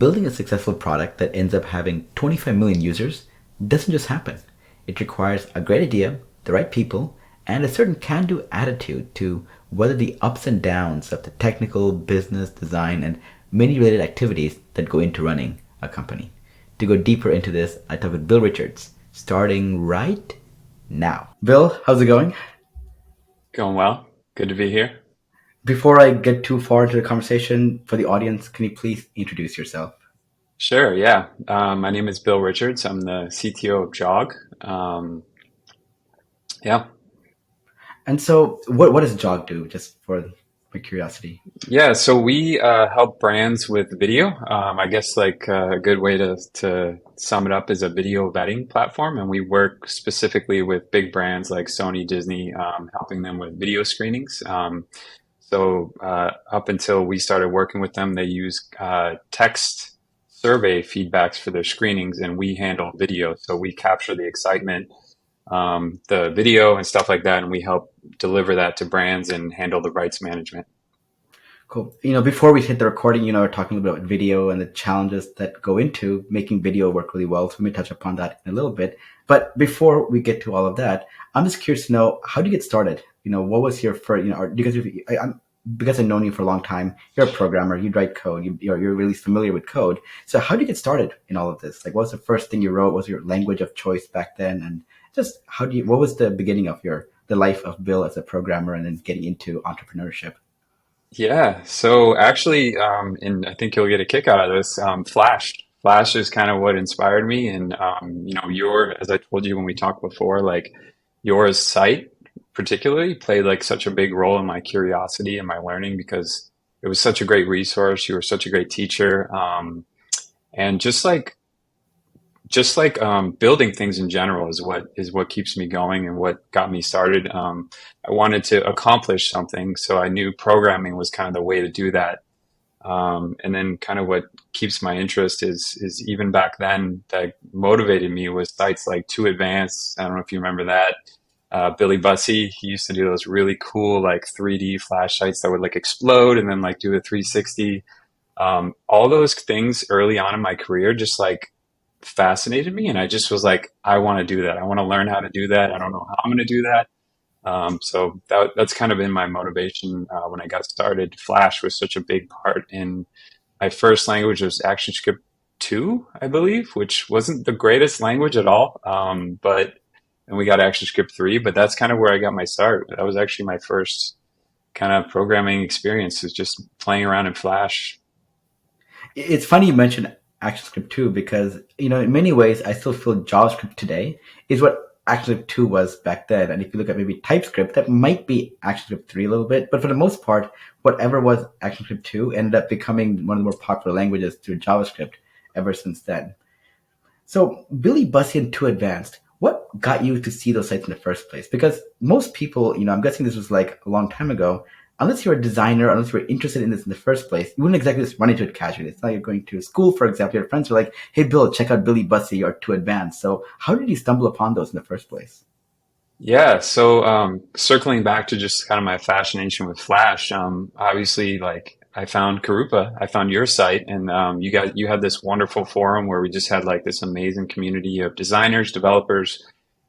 building a successful product that ends up having 25 million users doesn't just happen. It requires a great idea, the right people, and a certain can-do attitude to weather the ups and downs of the technical, business, design, and many related activities that go into running a company. To go deeper into this, I talked with Bill Richards, starting right now. Bill, how's it going? Going well. Good to be here. Before I get too far into the conversation, for the audience, can you please introduce yourself? Sure, yeah. My name is Bill Richards. I'm the CTO of Jog. Um, yeah. And so, what does Jog do, just for my curiosity? Yeah, so we help brands with video. I guess like a good way to sum it up is a video vetting platform, and we work specifically with big brands like Sony, Disney, helping them with video screenings. Up until we started working with them, they use text survey feedbacks for their screenings, and we handle video. So we capture the excitement, the video and stuff like that, and we help deliver that to brands and handle the rights management. Cool. Before we hit the recording, we're talking about video and the challenges that go into making video work really well. So we may touch upon that in a little bit. But before we get to all of that, I'm just curious to know, how did you get started? What was your first, or because I've known you for a long time, you're a programmer, you write code, you're really familiar with code. So how did you get started in all of this? Like, what was the first thing you wrote? What was your language of choice back then? And just what was the beginning of the life of Bill as a programmer and then getting into entrepreneurship? Yeah, so actually, and I think you'll get a kick out of this. Flash. Flash is kind of what inspired me, and as I told you when we talked before, like your site particularly played like such a big role in my curiosity and my learning because it was such a great resource. You were such a great teacher, and just like building things in general is what keeps me going and what got me started. I wanted to accomplish something, so I knew programming was kind of the way to do that. And then kind of what keeps my interest is even back then that motivated me was sites like Too Advanced. I don't know if you remember that. Billy Bussey, he used to do those really cool like 3D flash sites that would like explode and then like do a 360. All those things early on in my career just like fascinated me, and I just was like, I want to do that. I want to learn how to do that. I don't know how I'm going to do that. That's kind of been my motivation when I got started. Flash was such a big part in my first language was ActionScript 2, I believe, which wasn't the greatest language at all. But and we got ActionScript 3, but that's kind of where I got my start. That was actually my first kind of programming experience is just playing around in Flash. It's funny you mentioned ActionScript 2 because, in many ways, I still feel JavaScript today is what ActionScript 2 was back then. And if you look at maybe TypeScript, that might be ActionScript 3 a little bit. But for the most part, whatever was ActionScript 2 ended up becoming one of the more popular languages through JavaScript ever since then. So Billy Bussey and Too Advanced, what got you to see those sites in the first place? Because most people, I'm guessing this was like a long time ago, unless you're a designer, unless you're interested in this in the first place, you wouldn't exactly just run into it casually. It's not like you're going to school, for example, your friends are like, hey, Bill, check out Billy Bussey or Too Advanced. So how did you stumble upon those in the first place? Yeah, so circling back to just kind of my fascination with Flash, obviously, like I found Karupa, I found your site, and you had this wonderful forum where we just had like this amazing community of designers, developers,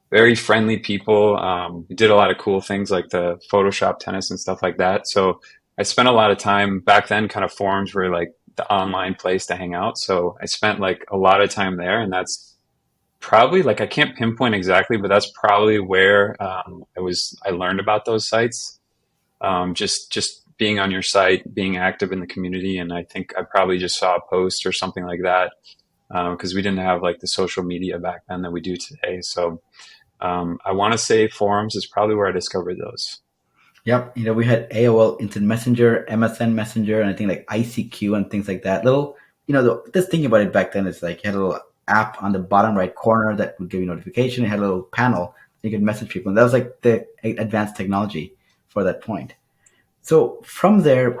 very friendly people. We did a lot of cool things like the Photoshop tennis and stuff like that. So I spent a lot of time back then. Kind of forums were like the online place to hang out. So I spent like a lot of time there, and that's probably like I can't pinpoint exactly, but that's probably where I learned about those sites. Just being on your site, being active in the community, and I think I probably just saw a post or something like that because we didn't have like the social media back then that we do today. So I want to say forums is probably where I discovered those. Yep. We had AOL Instant Messenger, MSN Messenger, and I think like ICQ and things like that. Little, just thinking about it back then, it's like you had a little app on the bottom right corner that would give you notification. It had a little panel you could message people. And that was like the advanced technology for that point. So from there,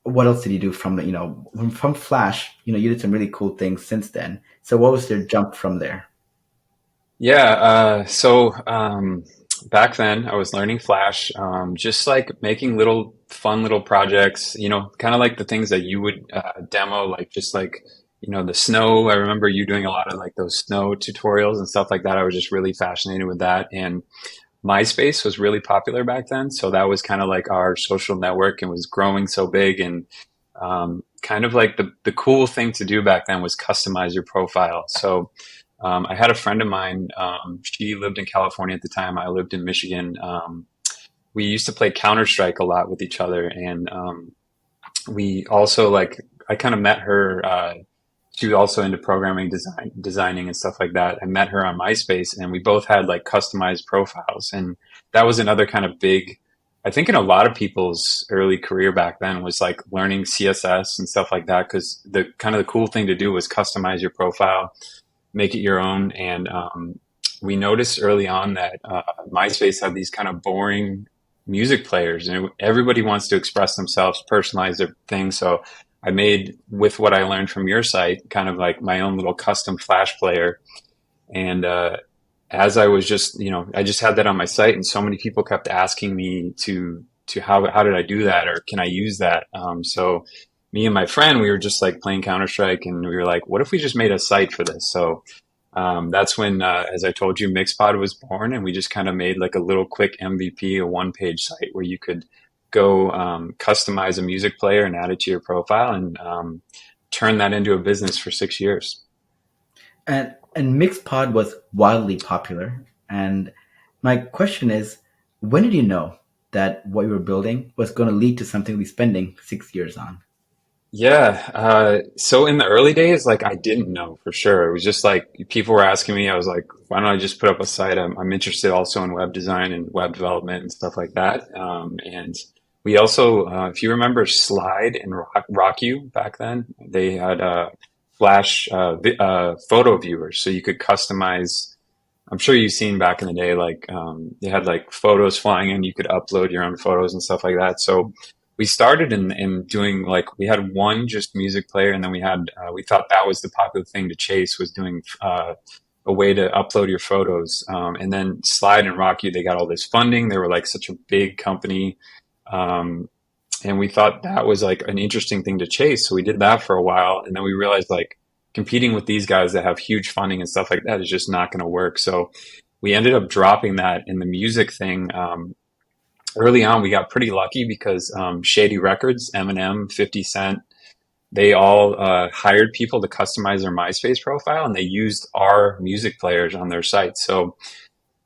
what else did you do from the, from Flash? You did some really cool things since then. So what was your jump from there? Yeah, back then I was learning Flash, just like making little fun little projects, kind of like the things that you would demo, like just like the snow. I remember you doing a lot of like those snow tutorials and stuff like that. I was just really fascinated with that. And MySpace was really popular back then. So that was kind of like our social network and was growing so big. And kind of like the cool thing to do back then was customize your profile. So I had a friend of mine. She lived in California at the time. I lived in Michigan. We used to play Counter-Strike a lot with each other. And we also like, I kind of met her. She was also into programming, designing and stuff like that. I met her on MySpace and we both had like customized profiles. And that was another kind of big, I think in a lot of people's early career back then was like learning CSS and stuff like that. Cause the kind of the cool thing to do was customize your profile, make it your own. And, we noticed early on that, MySpace had these kind of boring music players and everybody wants to express themselves, personalize their thing. So I made with what I learned from your site, kind of like my own little custom Flash player. And as I was just, I just had that on my site, and so many people kept asking me to how did I do that, or can I use that? So me and my friend, we were just like playing Counter Strike, and we were like, what if we just made a site for this? So that's when, as I told you, MixPod was born, and we just kind of made like a little quick MVP, a one-page site where you could go customize a music player and add it to your profile, and turn that into a business for 6 years. And MixPod was wildly popular. And my question is, when did you know that what you were building was going to lead to something we're spending 6 years on? Yeah. So in the early days, like I didn't know for sure. It was just like people were asking me. I was like, why don't I just put up a site? I'm interested also in web design and web development and stuff like that. And we also, if you remember Slide and RockU back then, they had Flash photo viewers, so you could customize. I'm sure you've seen back in the day, like they had like photos flying in. You could upload your own photos and stuff like that. So we started in doing like we had one just music player, and then we thought that was the popular thing to chase was doing a way to upload your photos. And then Slide and Rocky, they got all this funding. They were like such a big company. Um, and we thought that was like an interesting thing to chase. So we did that for a while. And then we realized like competing with these guys that have huge funding and stuff like that is just not going to work. So we ended up dropping that in the music thing. Early on, we got pretty lucky because Shady Records, Eminem, 50 Cent, they all hired people to customize their MySpace profile, and they used our music players on their site. So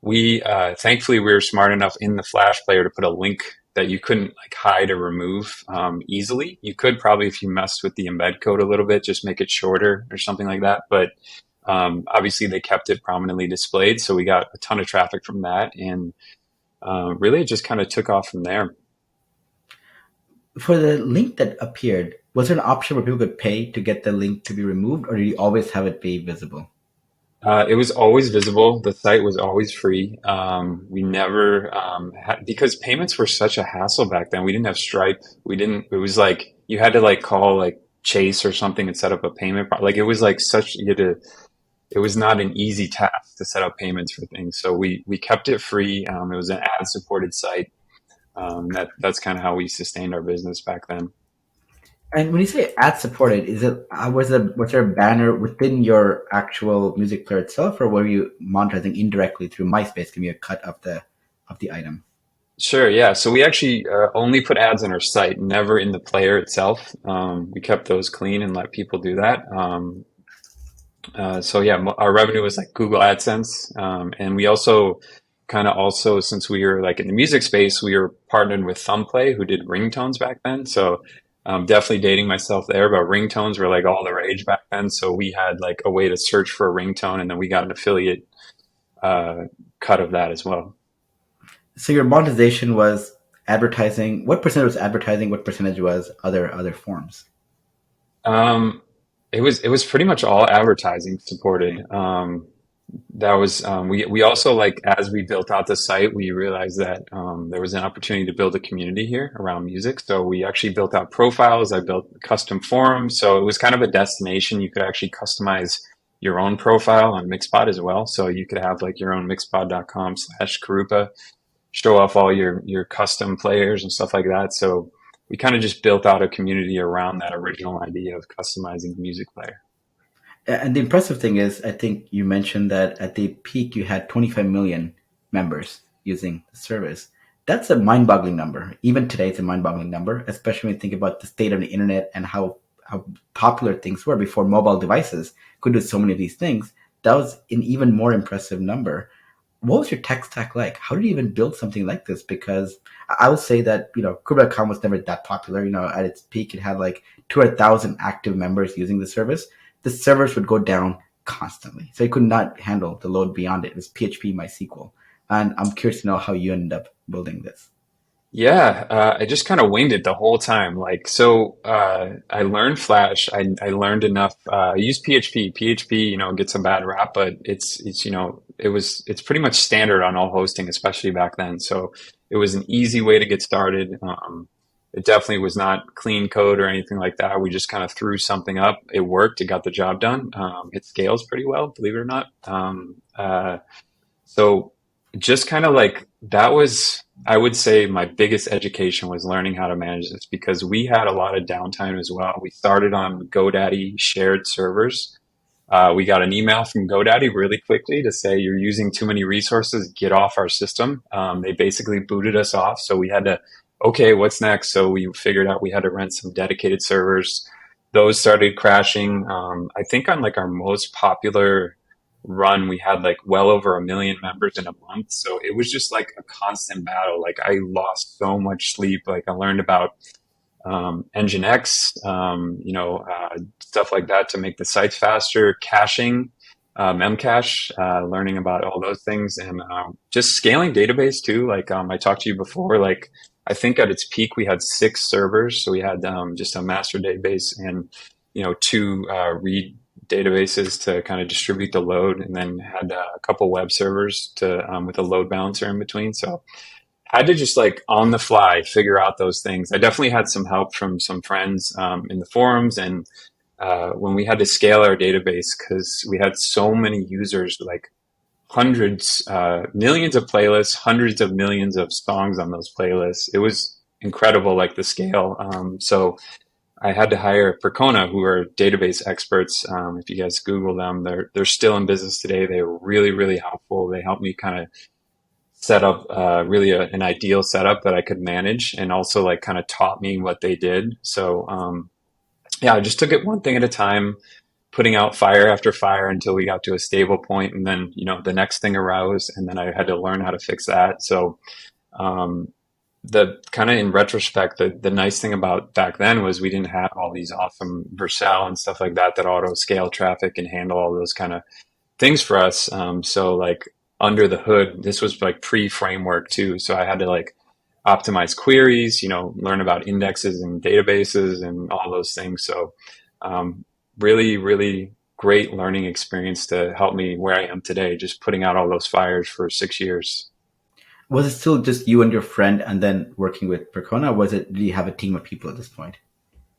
we thankfully we were smart enough in the Flash player to put a link that you couldn't like hide or remove easily. You could probably, if you messed with the embed code a little bit, just make it shorter or something like that. But obviously, they kept it prominently displayed, so we got a ton of traffic from that, and really it just kind of took off from there. For the link that appeared, was there an option where people could pay to get the link to be removed, or did you always have it be visible? It was always visible. The site was always free. We never had, because payments were such a hassle back then. We didn't have Stripe. We didn't. It was like you had to like call like Chase or something and set up a payment. Like it was like such you had to. It was not an easy task to set up payments for things. So we kept it free. It was an ad supported site. That's kind of how we sustained our business back then. And when you say ad supported, is it was there a banner within your actual music player itself, or were you monetizing indirectly through MySpace, giving you a cut of the item? Sure, yeah. So we actually only put ads on our site, never in the player itself. We kept those clean and let people do that. So yeah, our revenue was like Google AdSense, and we also since we were like in the music space, we were partnered with Thumbplay, who did ringtones back then. So definitely dating myself there, but ringtones were like all the rage back then. So we had like a way to search for a ringtone, and then we got an affiliate uh, cut of that as well. So your monetization was advertising. What percentage was advertising? What percentage was other forms? Um, it was pretty much all advertising supported. That was we also like as we built out the site, we realized that there was an opportunity to build a community here around music. So we actually built out profiles. I built custom forums. So it was kind of a destination. You could actually customize your own profile on Mixpod as well. So you could have like your own mixpod.com/Karupa, show off all your custom players and stuff like that. So we kind of just built out a community around that original idea of customizing the music player. And the impressive thing is, I think you mentioned that at the peak you had 25 million members using the service. That's a mind-boggling number. Even today, it's a mind-boggling number, especially when you think about the state of the internet and how popular things were before mobile devices could do so many of these things. That was an even more impressive number. What was your tech stack like? How did you even build something like this? Because I would say that, Kubernetes was never that popular. At its peak, it had like 200,000 active members using the service. The servers would go down constantly. So it could not handle the load beyond it. It was PHP MySQL. And I'm curious to know how you ended up building this. Yeah, I just kind of winged it the whole time. I learned Flash. I learned enough. I used PHP. PHP, gets a bad rap, but it's pretty much standard on all hosting, especially back then. So it was an easy way to get started. It definitely was not clean code or anything like that. We just kind of threw something up. It worked. It got the job done. It scales pretty well, believe it or not. So just kind of like that was, I would say my biggest education was learning how to manage this because we had a lot of downtime as well. We started on GoDaddy shared servers. We got an email from GoDaddy really quickly to say you're using too many resources, get off our system. They basically booted us off. So we had to, okay, what's next? So we figured out we had to rent some dedicated servers. Those started crashing. I think on like our most popular run, we had like well over 1 million members in a month. So it was just like a constant battle. Like I lost so much sleep. Like I learned about Nginx, stuff like that to make the sites faster, caching, Memcache, learning about all those things, and just scaling database too. I talked to you before, like I think at its peak we had 6 servers, so we had just a master database and two read databases to kind of distribute the load, and then had a couple web servers to with a load balancer in between. So had to just like on the fly figure out those things. I definitely had some help from some friends in the forums and when we had to scale our database because we had so many users, like hundreds, millions of playlists, hundreds of millions of songs on those playlists. It was incredible, like the scale. So I had to hire Percona, who are database experts. If you guys Google them, they're still in business today. They were really, really helpful. They helped me kind of set up really an ideal setup that I could manage, and also like kind of taught me what they did. So yeah, I just took it one thing at a time, putting out fire after fire until we got to a stable point, and then the next thing arose, and then I had to learn how to fix that. So um, the kind of in retrospect, the nice thing about back then was we didn't have all these awesome Vercel and stuff like that auto scale traffic and handle all those kind of things for us. So like under the hood, this was like pre-framework too. So I had to like optimize queries, learn about indexes and databases and all those things. So really, really great learning experience to help me where I am today, just putting out all those fires for 6 years. Was it still just you and your friend and then working with Percona? Or did you have a team of people at this point?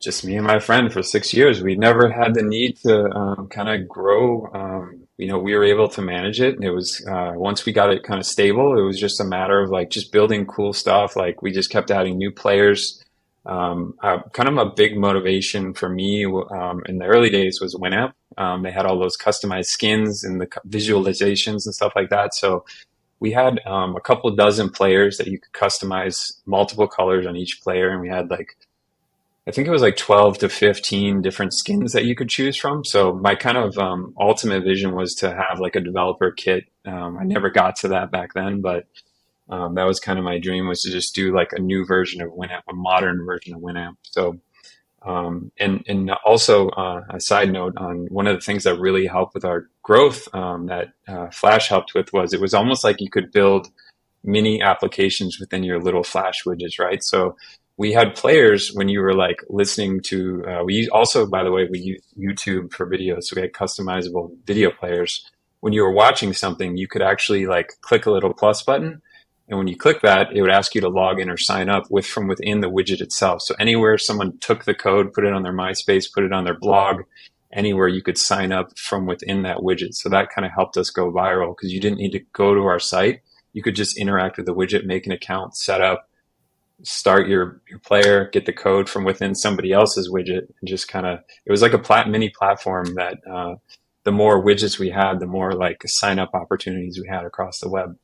Just me and my friend for 6 years. We never had the need to kind of grow. We were able to manage it. It was once we got it kind of stable, it was just a matter of like just building cool stuff. Like we just kept adding new players. Kind of a big motivation for me in the early days was Winamp. They had all those customized skins and the visualizations and stuff like that. So we had a couple dozen players that you could customize multiple colors on each player, and we had like I think it was like 12 to 15 different skins that you could choose from. So my kind of ultimate vision was to have like a developer kit. I never got to that back then, but that was kind of my dream, was to just do like a new version of Winamp, a modern version of Winamp. So and also a side note on one of the things that really helped with our growth that Flash helped with was it was almost like you could build mini applications within your little Flash widgets, right? So we had players when you were like listening to, we also, by the way, we use YouTube for videos. So we had customizable video players. When you were watching something, you could actually like click a little plus button. And when you click that, it would ask you to log in or sign up from within the widget itself. So anywhere someone took the code, put it on their MySpace, put it on their blog, anywhere you could sign up from within that widget. So that kind of helped us go viral because you didn't need to go to our site. You could just interact with the widget, make an account, set up, start your player, get the code from within somebody else's widget, and just kind of it was like a mini platform that the more widgets we had, the more like sign up opportunities we had across the web.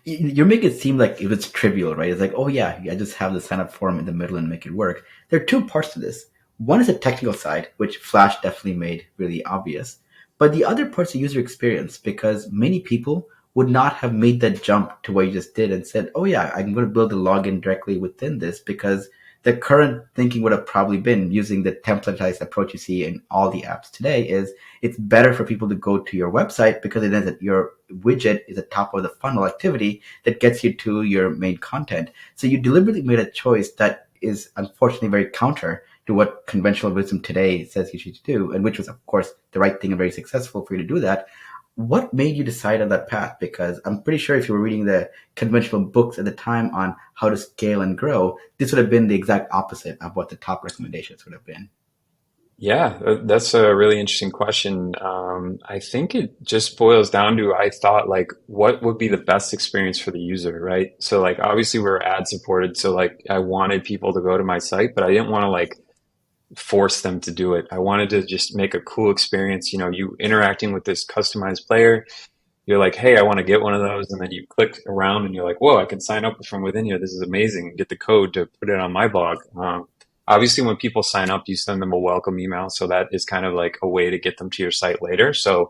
You're making it seem like it was trivial, right? It's like, oh yeah, I just have the sign up form in the middle and make it work. There are two parts to this. One is the technical side, which Flash definitely made really obvious. But the other part's the user experience, because many people would not have made that jump to what you just did and said, oh yeah, I'm going to build a login directly within this, because the current thinking would have probably been using the templatized approach you see in all the apps today is it's better for people to go to your website because it is that your widget is a top of the funnel activity that gets you to your main content. So you deliberately made a choice that is unfortunately very counter to what conventional wisdom today says you should do, and which was, of course, the right thing and very successful for you to do that. What made you decide on that path? Because I'm pretty sure if you were reading the conventional books at the time on how to scale and grow, this would have been the exact opposite of what the top recommendations would have been. Yeah, that's a really interesting question. I think it just boils down to I thought like what would be the best experience for the user, right? So like obviously we're ad supported, so like I wanted people to go to my site, but I didn't want to like force them to do it. I wanted to just make a cool experience. You know, you interacting with this customized player, you're like, hey, I want to get one of those. And then you click around and you're like, whoa, I can sign up from within here. This is amazing. And get the code to put it on my blog. Obviously, when people sign up, you send them a welcome email. So that is kind of like a way to get them to your site later. So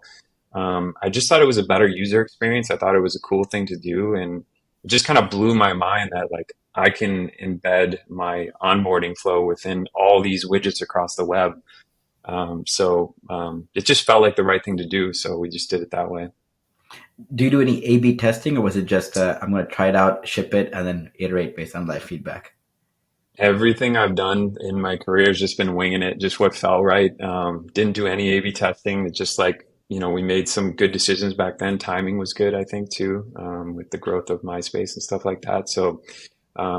I just thought it was a better user experience. I thought it was a cool thing to do. And it just kind of blew my mind that like I can embed my onboarding flow within all these widgets across the web. It just felt like the right thing to do. So we just did it that way. Do you do any A/B testing, or was it just I'm going to try it out, ship it, and then iterate based on live feedback? Everything I've done in my career has just been winging it, just what felt right. Didn't do any A/B testing. It just like, you know, we made some good decisions back then. Timing was good, I think, too, with the growth of MySpace and stuff like that. So,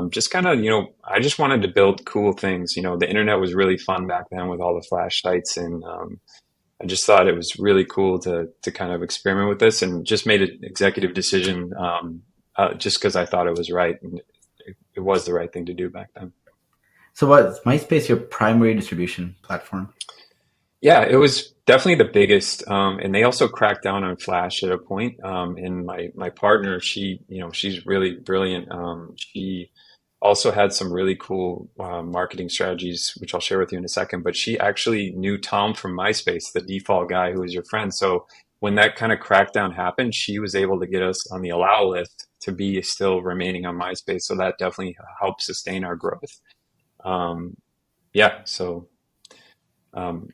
just kind of, you know, I just wanted to build cool things. You know, the internet was really fun back then with all the flash sites, and I just thought it was really cool to kind of experiment with this, and just made an executive decision, just because I thought it was right, and it was the right thing to do back then. So was MySpace your primary distribution platform? Yeah, it was definitely the biggest, and they also cracked down on Flash at a point. And my partner, she, you know, she's really brilliant. She also had some really cool marketing strategies, which I'll share with you in a second. But she actually knew Tom from MySpace, the default guy who was your friend. So when that kind of crackdown happened, she was able to get us on the allow list to be still remaining on MySpace. So that definitely helped sustain our growth. Um, yeah, so. Um,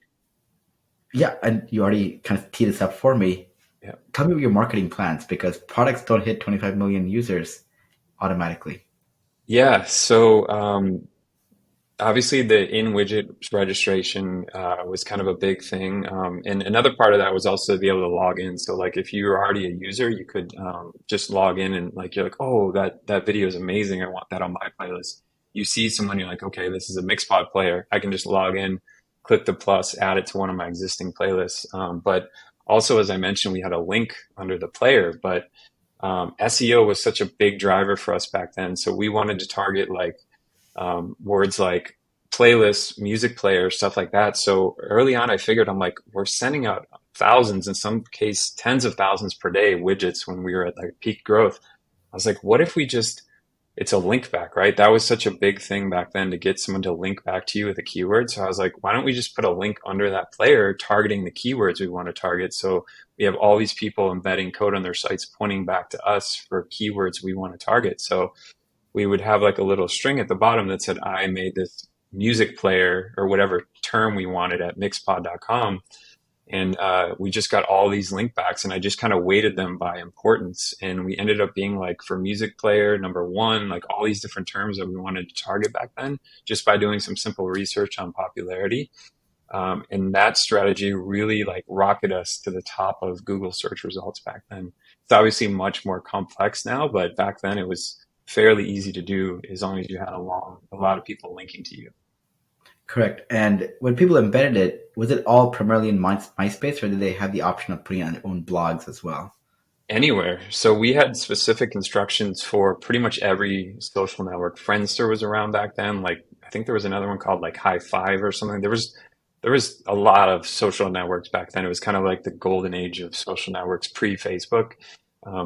Yeah, and you already kind of teed this up for me. yeah. Tell me what your marketing plans, because products don't hit 25 million users automatically. Yeah, so obviously the in widget registration was kind of a big thing. And another part of that was also to be able to log in. So like if you were already a user, you could just log in and like you're like, oh, that video is amazing. I want that on my playlist. You see someone, you're like, okay, this is a MixPod player. I can just log in, click the plus, add it to one of my existing playlists. But also, as I mentioned, we had a link under the player, but SEO was such a big driver for us back then. So we wanted to target like words like playlists, music player, stuff like that. So early on, I figured I'm like, we're sending out thousands, in some case, tens of thousands per day widgets when we were at like peak growth. I was like, what if we just, it's a link back, right? That was such a big thing back then to get someone to link back to you with a keyword. So I was like, why don't we just put a link under that player targeting the keywords we want to target? So we have all these people embedding code on their sites pointing back to us for keywords we want to target. So we would have like a little string at the bottom that said, I made this music player or whatever term we wanted at mixpod.com. And we just got all these link backs and I just kind of weighted them by importance. And we ended up being like for music player, number one, like all these different terms that we wanted to target back then, just by doing some simple research on popularity. And that strategy really like rocketed us to the top of Google search results back then. It's obviously much more complex now, but back then it was fairly easy to do as long as you had a lot of people linking to you. Correct. And when people embedded it, was it all primarily in MySpace, or did they have the option of putting on their own blogs as well? Anywhere. So we had specific instructions for pretty much every social network. Friendster was around back then. Like I think there was another one called like High Five or something. There was a lot of social networks back then. It was kind of like the golden age of social networks pre-Facebook.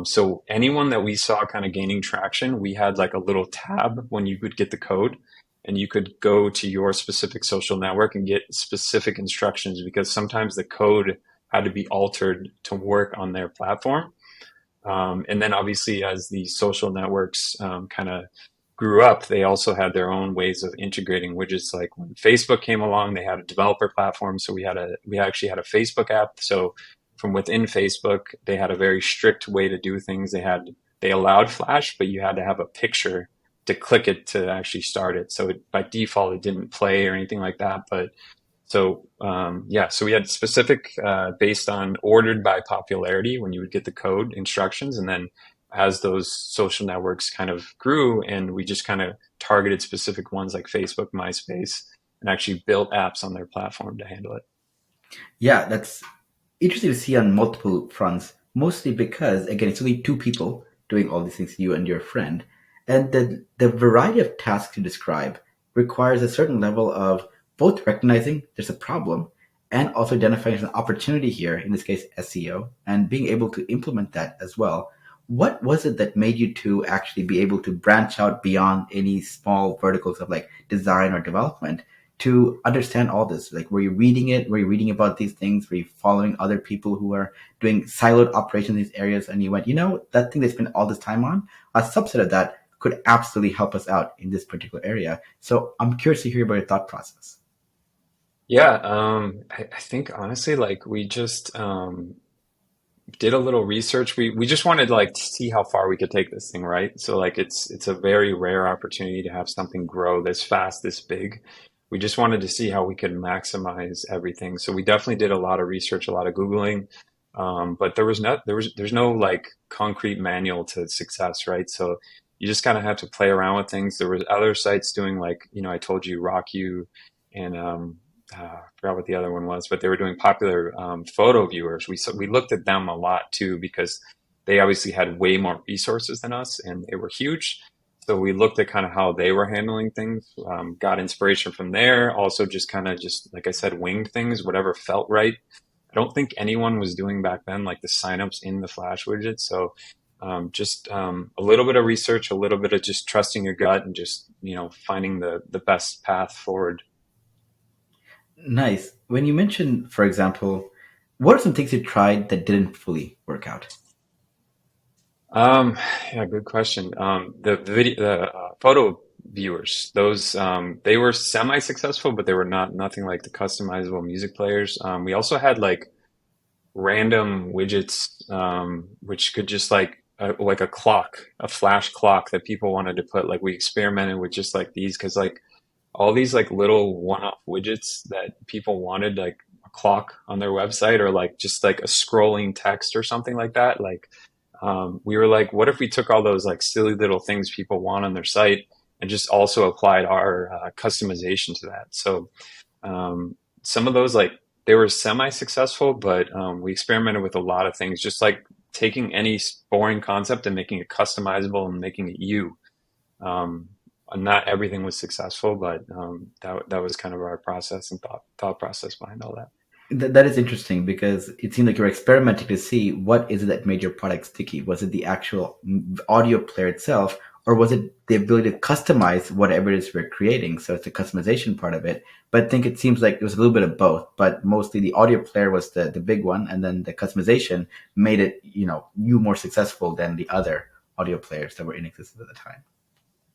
So anyone that we saw kind of gaining traction, we had like a little tab when you would get the code, and you could go to your specific social network and get specific instructions because sometimes the code had to be altered to work on their platform. And then obviously, as the social networks kind of grew up, they also had their own ways of integrating widgets. Like when Facebook came along, they had a developer platform, so we actually had a Facebook app. So from within Facebook, they had a very strict way to do things. They allowed Flash, but you had to have a picture to click it to actually start it. So by default, it didn't play or anything like that. But yeah, so we had specific based on ordered by popularity when you would get the code instructions, and then as those social networks kind of grew, and we just kind of targeted specific ones like Facebook, MySpace, and actually built apps on their platform to handle it. Yeah, that's interesting to see on multiple fronts, mostly because, again, it's only two people doing all these things, you and your friend. And the variety of tasks you describe requires a certain level of both recognizing there's a problem and also identifying an opportunity here, in this case, SEO, and being able to implement that as well. What was it that made you to actually be able to branch out beyond any small verticals of like design or development to understand all this? Like, were you reading it? Were you reading about these things? Were you following other people who are doing siloed operations in these areas? And you went, that thing they spent all this time on, a subset of that could absolutely help us out in this particular area. So I'm curious to hear about your thought process. Yeah, I think honestly, like we just did a little research. We just wanted like to see how far we could take this thing, right? So like it's a very rare opportunity to have something grow this fast, this big. We just wanted to see how we could maximize everything. So we definitely did a lot of research, a lot of Googling. But there's no like concrete manual to success, right? So you just kind of have to play around with things. There was other sites doing like, I told you RockU and I forgot what the other one was, but they were doing popular photo viewers. We looked at them a lot too because they obviously had way more resources than us and they were huge. So we looked at kind of how they were handling things, got inspiration from there. Also, just kind of just like I said, winged things, whatever felt right. I don't think anyone was doing back then like the signups in the Flash widget. So just a little bit of research, a little bit of just trusting your gut, and just finding the best path forward. Nice. When you mentioned, for example, what are some things you tried that didn't fully work out? Um, yeah, good question. The photo viewers, those they were semi-successful, but they were nothing like the customizable music players. We also had like random widgets, which could just like a clock, a flash clock that people wanted to put. Like we experimented with just like these because like all these like little one-off widgets that people wanted, like a clock on their website or like just like a scrolling text or something like that. Like we were like, what if we took all those like silly little things people want on their site and just also applied our customization to that? So some of those like they were semi-successful, but we experimented with a lot of things, just like taking any boring concept and making it customizable and making it you. Um, not everything was successful, but that was kind of our process and thought process behind all that. That is interesting because it seemed like you were experimenting to see what is it that made your product sticky. Was it the actual audio player itself, or was it the ability to customize whatever it is we're creating? So it's the customization part of it. But I think it seems like it was a little bit of both, but mostly the audio player was the big one, and then the customization made it, you more successful than the other audio players that were in existence at the time.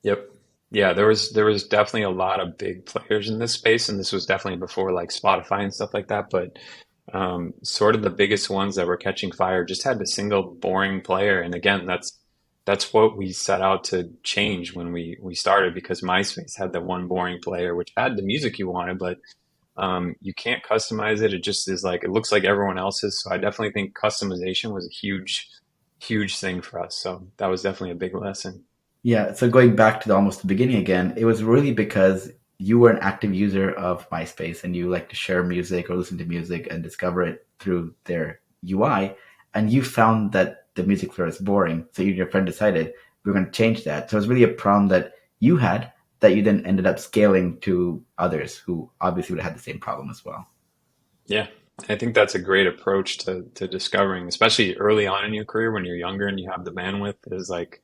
Yep. Yeah, there was definitely a lot of big players in this space, and this was definitely before like Spotify and stuff like that. But sort of the biggest ones that were catching fire just had a single boring player. And again, that's what we set out to change when we started, because MySpace had the one boring player which had the music you wanted, but you can't customize it. It just is like it looks like everyone else's. So I definitely think customization was a huge thing for us. So that was definitely a big lesson. Yeah, so going back to almost the beginning again, it was really because you were an active user of MySpace and you like to share music or listen to music and discover it through their UI, and you found that the music floor is boring. So you and your friend decided we're going to change that. So it's really a problem that you had that you then ended up scaling to others who obviously would have had the same problem as well. Yeah, I think that's a great approach to discovering, especially early on in your career when you're younger and you have the bandwidth, is like,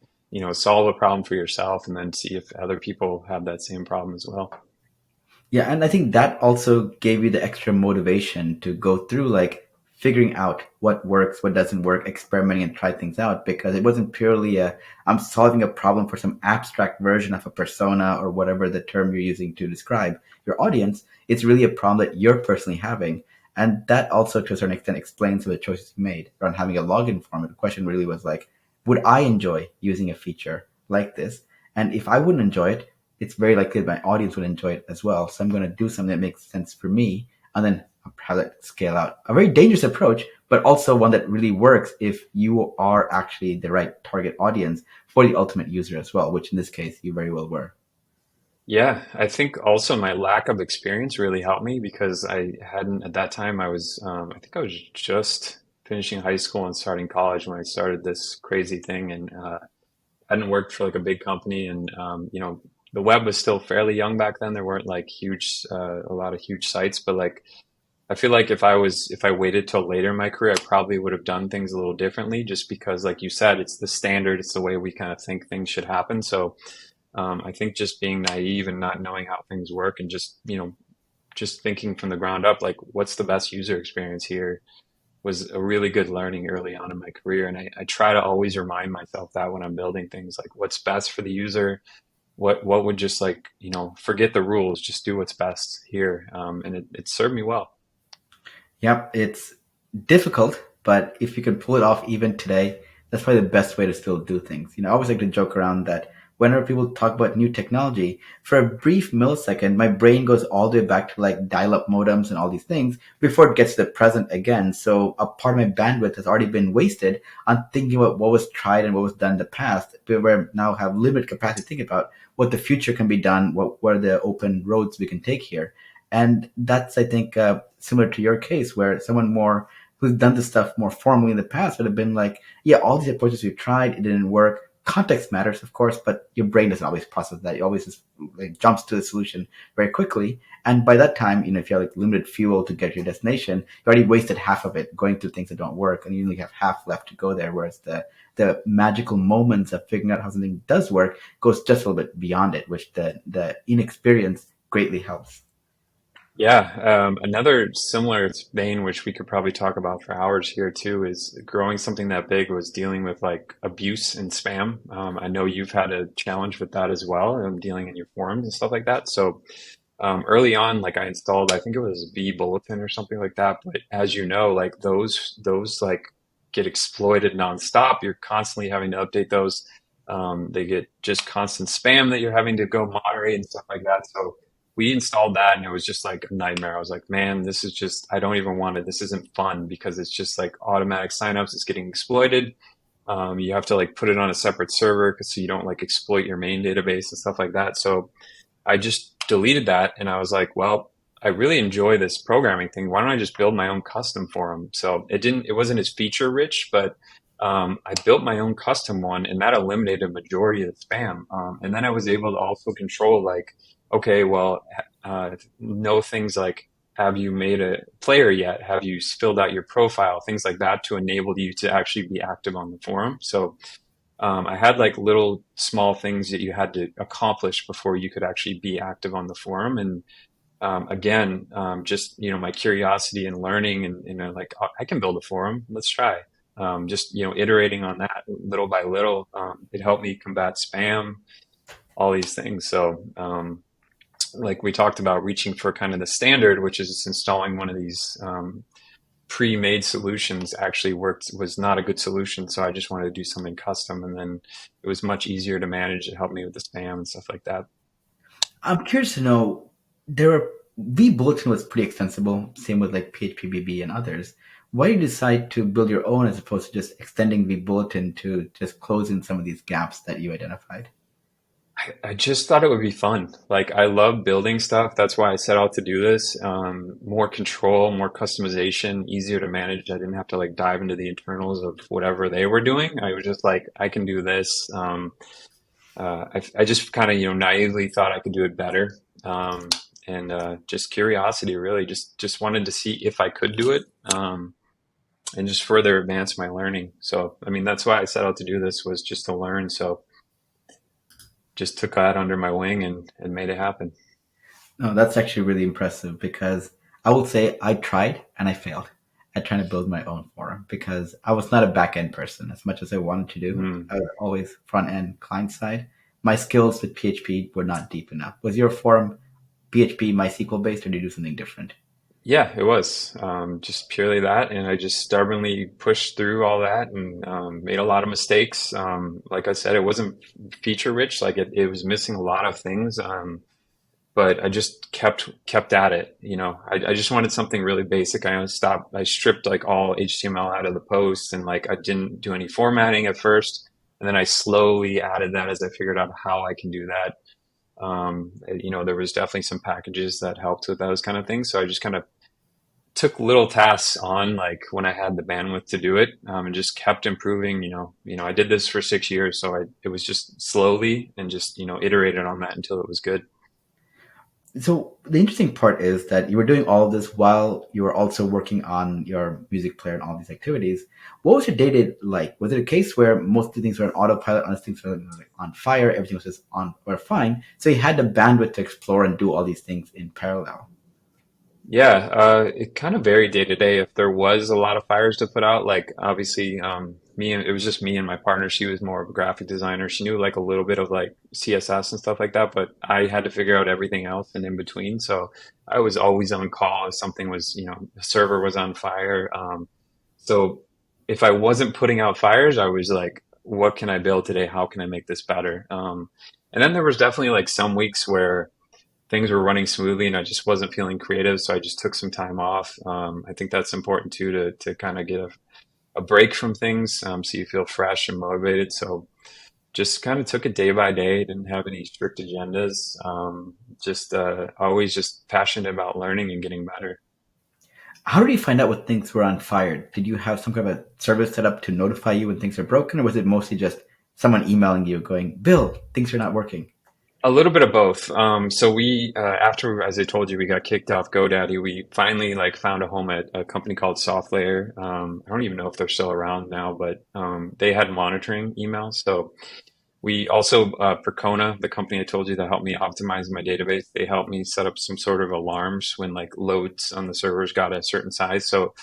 solve a problem for yourself and then see if other people have that same problem as well. Yeah, and I think that also gave you the extra motivation to go through like figuring out what works, what doesn't work, experimenting and try things out because it wasn't purely a I'm solving a problem for some abstract version of a persona or whatever the term you're using to describe your audience. It's really a problem that you're personally having. And that also to a certain extent explains some of the choices you made around having a login form. The question really was like, would I enjoy using a feature like this? And if I wouldn't enjoy it, it's very likely that my audience would enjoy it as well. So I'm going to do something that makes sense for me and then have it scale out. A very dangerous approach, but also one that really works if you are actually the right target audience for the ultimate user as well, which in this case you very well were. Yeah, I think also my lack of experience really helped me because I hadn't at that time I think I was just finishing high school and starting college when I started this crazy thing and hadn't worked for like a big company and the web was still fairly young back then. There weren't like a lot of huge sites, but like I feel like if I waited till later in my career, I probably would have done things a little differently just because like you said, it's the standard, it's the way we kind of think things should happen. So I think just being naive and not knowing how things work and just thinking from the ground up, like what's the best user experience here was a really good learning early on in my career. And I try to always remind myself that when I'm building things, like what's best for the user, what would just like, forget the rules, just do what's best here. And it served me well. Yep, it's difficult, but if you can pull it off even today, that's probably the best way to still do things. I always like to joke around that whenever people talk about new technology, for a brief millisecond, my brain goes all the way back to like dial-up modems and all these things before it gets to the present again. So a part of my bandwidth has already been wasted on thinking about what was tried and what was done in the past, where I now have limited capacity to think about what the future can be done, what are the open roads we can take here. And that's, I think, similar to your case, where someone more who's done this stuff more formally in the past would have been like, yeah, all these approaches we've tried, it didn't work. Context matters, of course, but your brain doesn't always process that. It always just like, jumps to the solution very quickly. And by that time, if you have like limited fuel to get to your destination, you already wasted half of it going through things that don't work, and you only have half left to go there. Whereas the magical moments of figuring out how something does work goes just a little bit beyond it, which the inexperience greatly helps. Yeah, another similar vein, which we could probably talk about for hours here too, is growing something that big was dealing with like abuse and spam. I know you've had a challenge with that as well, dealing in your forums and stuff like that. So early on, like I installed, I think it was V Bulletin or something like that. But as you know, like those like get exploited nonstop. You're constantly having to update those. They get just constant spam that you're having to go moderate and stuff like that. So we installed that and it was just like a nightmare. I was like, man, this is just, I don't even want it. This isn't fun because it's just like automatic signups. It's getting exploited. You have to like put it on a separate server so you don't like exploit your main database and stuff like that. So I just deleted that and I was like, well, I really enjoy this programming thing. Why don't I just build my own custom forum? So it wasn't as feature rich, but I built my own custom one and that eliminated a majority of the spam. And then I was able to also control like, okay, well, know things like, have you made a player yet? Have you filled out your profile? Things like that to enable you to actually be active on the forum. So I had like little small things that you had to accomplish before you could actually be active on the forum. And again, just my curiosity and learning, and like "Oh, I can build a forum. Let's try. Just iterating on that little by little. It helped me combat spam, all these things. So like we talked about, reaching for kind of the standard, which is just installing one of these pre-made solutions actually was not a good solution. So I just wanted to do something custom, and then it was much easier to manage. It helped me with the spam and stuff like that. I'm curious to know there were vBulletin was pretty extensible, same with like PHP and others. Why did you decide to build your own as opposed to just extending vBulletin to just close in some of these gaps that you identified? I just thought it would be fun. Like I love building stuff. That's why I set out to do this. More control, more customization, easier to manage. I didn't have to like dive into the internals of whatever they were doing. I was just like, I can do this. I just kind of, naively thought I could do it better. And just curiosity, really, just wanted to see if I could do it, and just further advance my learning. So, I mean, that's why I set out to do this was just to learn. So, just took that under my wing and made it happen. No, that's actually really impressive because I will say I tried and I failed at trying to build my own forum because I was not a back end person as much as I wanted to do. Mm. I was always front end client side. My skills with PHP were not deep enough. Was your forum PHP MySQL based or did you do something different? Yeah, it was just purely that, and I just stubbornly pushed through all that and made a lot of mistakes. Like I said, it wasn't feature rich; like it was missing a lot of things. But I just kept at it. I just wanted something really basic. I stripped like all HTML out of the posts, and like I didn't do any formatting at first, and then I slowly added that as I figured out how I can do that. There was definitely some packages that helped with those kind of things. So I just kind of took little tasks on like when I had the bandwidth to do it, and just kept improving. I did this for 6 years, so it was just slowly and just iterated on that until it was good. So the interesting part is that you were doing all of this while you were also working on your music player and all these activities. What was your day to day like? Was it a case where most of the things were on autopilot, other things were like on fire, everything was just on were fine, so you had the bandwidth to explore and do all these things in parallel? Yeah, it kind of varied day to day. If there was a lot of fires to put out, like obviously, it was just me and my partner. She was more of a graphic designer. She knew like a little bit of like CSS and stuff like that, but I had to figure out everything else and in between. So I was always on call if something was, the server was on fire. So if I wasn't putting out fires, I was like, what can I build today? How can I make this better? And then there was definitely like some weeks where things were running smoothly and I just wasn't feeling creative. So I just took some time off. I think that's important too, to kind of get a break from things, so you feel fresh and motivated. So just kind of took it day by day, didn't have any strict agendas. Just always just passionate about learning and getting better. How did you find out when things were on fire? Did you have some kind of a service set up to notify you when things are broken, or was it mostly just someone emailing you going, "Bill, things are not working"? A little bit of both. So we, after, as I told you, we got kicked off GoDaddy. We finally like found a home at a company called SoftLayer. I don't even know if they're still around now, but they had monitoring emails. So we also, Percona, the company I told you that helped me optimize my database, they helped me set up some sort of alarms when like loads on the servers got a certain size. So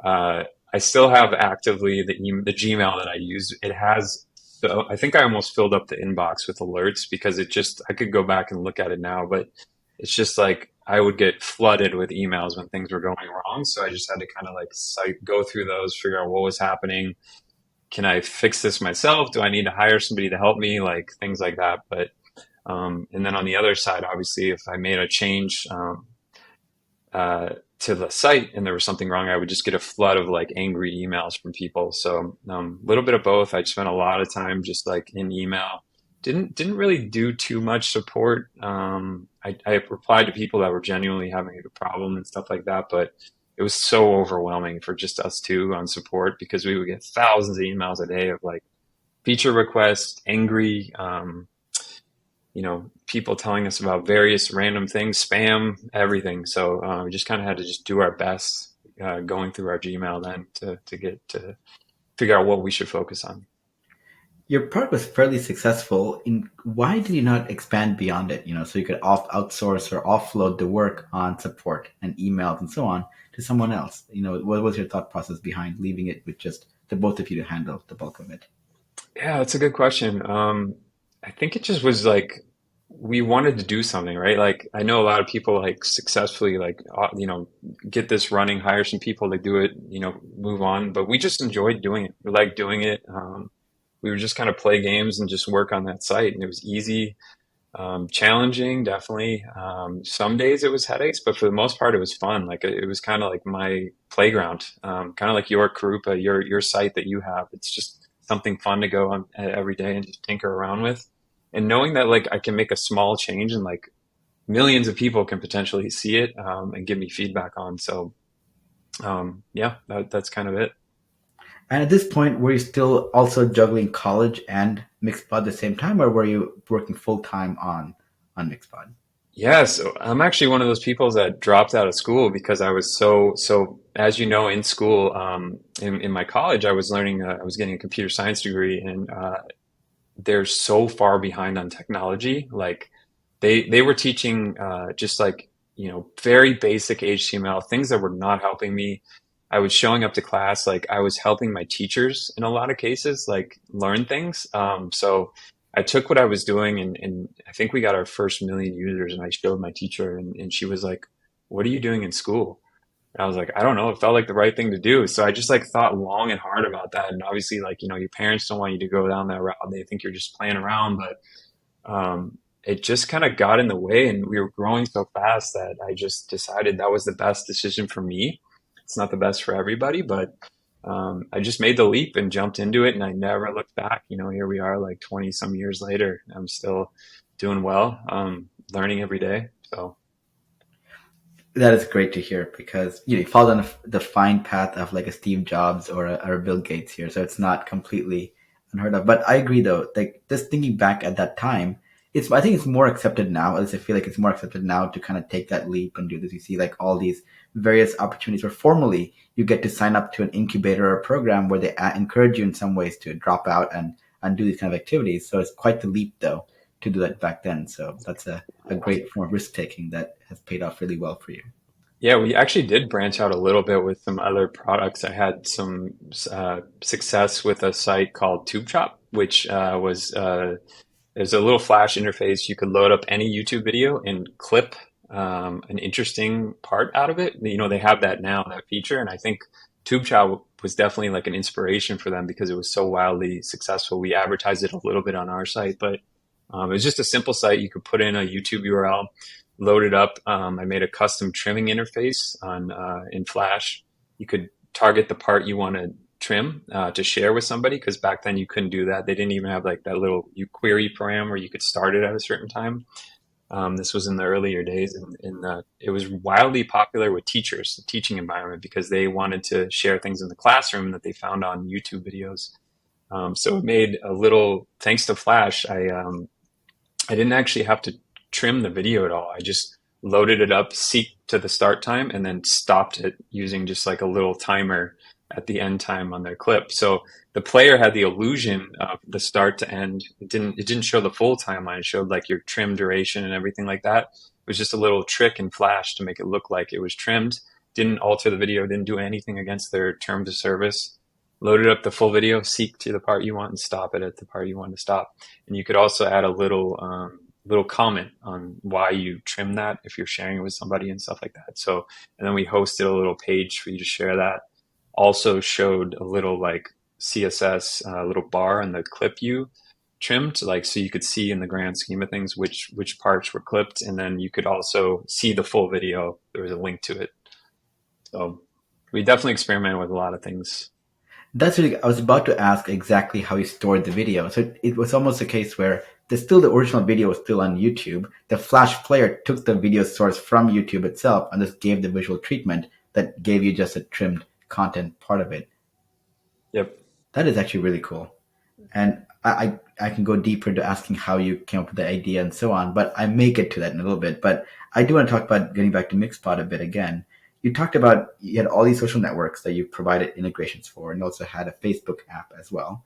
I still have actively the Gmail that I use. It has, so I think I almost filled up the inbox with alerts because I could go back and look at it now, but it's just like I would get flooded with emails when things were going wrong. So I just had to kind of like go through those, figure out what was happening. Can I fix this myself? Do I need to hire somebody to help me? Like things like that. But, and then on the other side, obviously, if I made a change, to the site and there was something wrong, I would just get a flood of like angry emails from people. So a little bit of both. I spent a lot of time just like in email. Didn't really do too much support. I replied to people that were genuinely having a problem and stuff like that, but it was so overwhelming for just us two on support because we would get thousands of emails a day of like feature requests, angry, people telling us about various random things, spam, everything. So we just kind of had to just do our best, going through our Gmail then to get to figure out what we should focus on. Your product was fairly successful. Why did you not expand beyond it? So you could outsource or offload the work on support and emails and so on to someone else. What was your thought process behind leaving it with just the both of you to handle the bulk of it? Yeah, that's a good question. I think it just was like we wanted to do something, right? Like I know a lot of people like successfully like get this running, hire some people to do it, move on. But we just enjoyed doing it. We liked doing it. We would just kind of play games and just work on that site, and it was easy, challenging, definitely. Some days it was headaches, but for the most part, it was fun. Like it was kind of like my playground, kind of like your Karupa, your site that you have. It's just something fun to go on every day and just tinker around with. and knowing that like I can make a small change and like millions of people can potentially see it and give me feedback on. So yeah, that's kind of it. And at this point, were you still also juggling college and MixPod at the same time, or were you working full time on MixPod? Yeah, so I'm actually one of those people that dropped out of school because I was so as you know in school in my college I was learning I was getting a computer science degree and they're so far behind on technology. Like they were teaching just like, you know, very basic HTML, things that were not helping me. I was showing up to class like I was helping my teachers in a lot of cases, like learn things. So I took what I was doing and I think we got our first million users and I showed my teacher and she was like, "What are you doing in school?" And I was like, I don't know. It felt like the right thing to do. So I just like thought long and hard about that. And obviously, like, you know, your parents don't want you to go down that route. They think you're just playing around, but it just kind of got in the way. And we were growing so fast that I just decided that was the best decision for me. It's not the best for everybody, but I just made the leap and jumped into it and I never looked back. You know, here we are like 20 some years later. I'm still doing well, learning every day. So. That is great to hear because you fall down the fine path of like a Steve Jobs or a Bill Gates here, so it's not completely unheard of. But I agree though, like just thinking back at that time, it's I think it's more accepted now. At least I feel like it's more accepted now to kind of take that leap and do this. You see like all these various opportunities where formally you get to sign up to an incubator or a program where they encourage you in some ways to drop out and do these kind of activities. So it's quite the leap though to do that back then. So that's a great form of risk taking that has paid off really well for you. Yeah, we actually did branch out a little bit with some other products. I had some success with a site called TubeChop, which was there's a little Flash interface. You could load up any YouTube video and clip an interesting part out of it. You know, they have that now, that feature, and I think TubeChop was definitely like an inspiration for them because it was so wildly successful. We advertised it a little bit on our site, but it was just a simple site. You could put in a YouTube URL, load it up. I made a custom trimming interface on in Flash. You could target the part you want to trim to share with somebody because back then you couldn't do that. They didn't even have like that little you query param where you could start it at a certain time. This was in the earlier days, and it was wildly popular with teachers, the teaching environment, because they wanted to share things in the classroom that they found on YouTube videos. So it made a little, thanks to Flash, I didn't actually have to trim the video at all. I just loaded it up, seeked to the start time, and then stopped it using just like a little timer at the end time on their clip. So the player had the illusion of the start to end. It didn't show the full timeline. It showed like your trim duration and everything like that. It was just a little trick in Flash to make it look like it was trimmed. Didn't alter the video, didn't do anything against their terms of service. Loaded up the full video, seek to the part you want, and stop it at the part you want to stop. And you could also add a little comment on why you trim that if you're sharing it with somebody and stuff like that. So, and then we hosted a little page for you to share that. Also showed a little like CSS little bar in the clip you trimmed, like so you could see in the grand scheme of things which parts were clipped, and then you could also see the full video. There was a link to it. So we definitely experimented with a lot of things. That's really, I was about to ask exactly how you stored the video. So it was almost a case where the original video was still on YouTube. The Flash player took the video source from YouTube itself and just gave the visual treatment that gave you just a trimmed content part of it. Yep. That is actually really cool. And I can go deeper into asking how you came up with the idea and so on, but I may get to that in a little bit. But I do want to talk about getting back to MixPod a bit again. You talked about you had all these social networks that you provided integrations for, and you also had a Facebook app as well.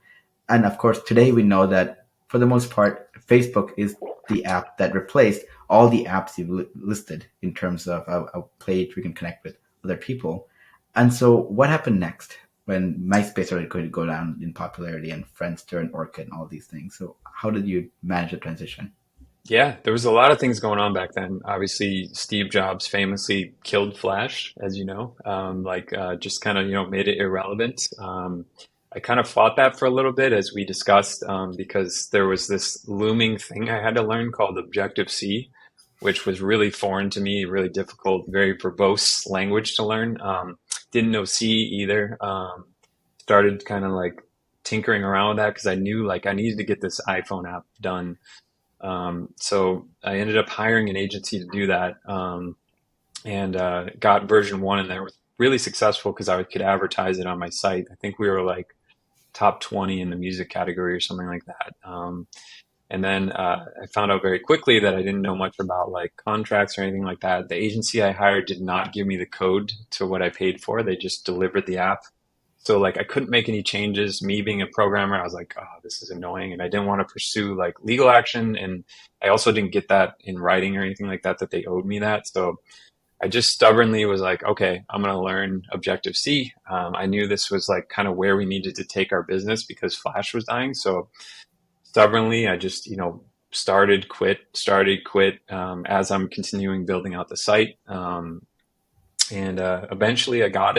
And of course, today we know that for the most part, Facebook is the app that replaced all the apps you've listed in terms of a page we can connect with other people. And so, what happened next when MySpace started going to go down in popularity and Friendster and Orchid and all these things? So, how did you manage the transition? Yeah, there was a lot of things going on back then. Obviously, Steve Jobs famously killed Flash, as you know, just kind of, you know, made it irrelevant. I kind of fought that for a little bit, as we discussed, because there was this looming thing I had to learn called Objective-C, which was really foreign to me, really difficult, very verbose language to learn. Didn't know C either. Started kind of like tinkering around with that because I knew like I needed to get this iPhone app done So I ended up hiring an agency to do that, and got version one in there. It was really successful because I could advertise it on my site. I think we were like top 20 in the music category or something like that. And then I found out very quickly that I didn't know much about like contracts or anything like that. The agency I hired did not give me the code to what I paid for. They just delivered the app. So like I couldn't make any changes. Me being a programmer, I was like, oh, this is annoying. And I didn't want to pursue like legal action. And I also didn't get that in writing or anything like that, that they owed me that. So I just stubbornly was like, okay, I'm going to learn Objective C. I knew this was like kind of where we needed to take our business because Flash was dying. So stubbornly, I just, started, quit, as I'm continuing building out the site. And eventually I got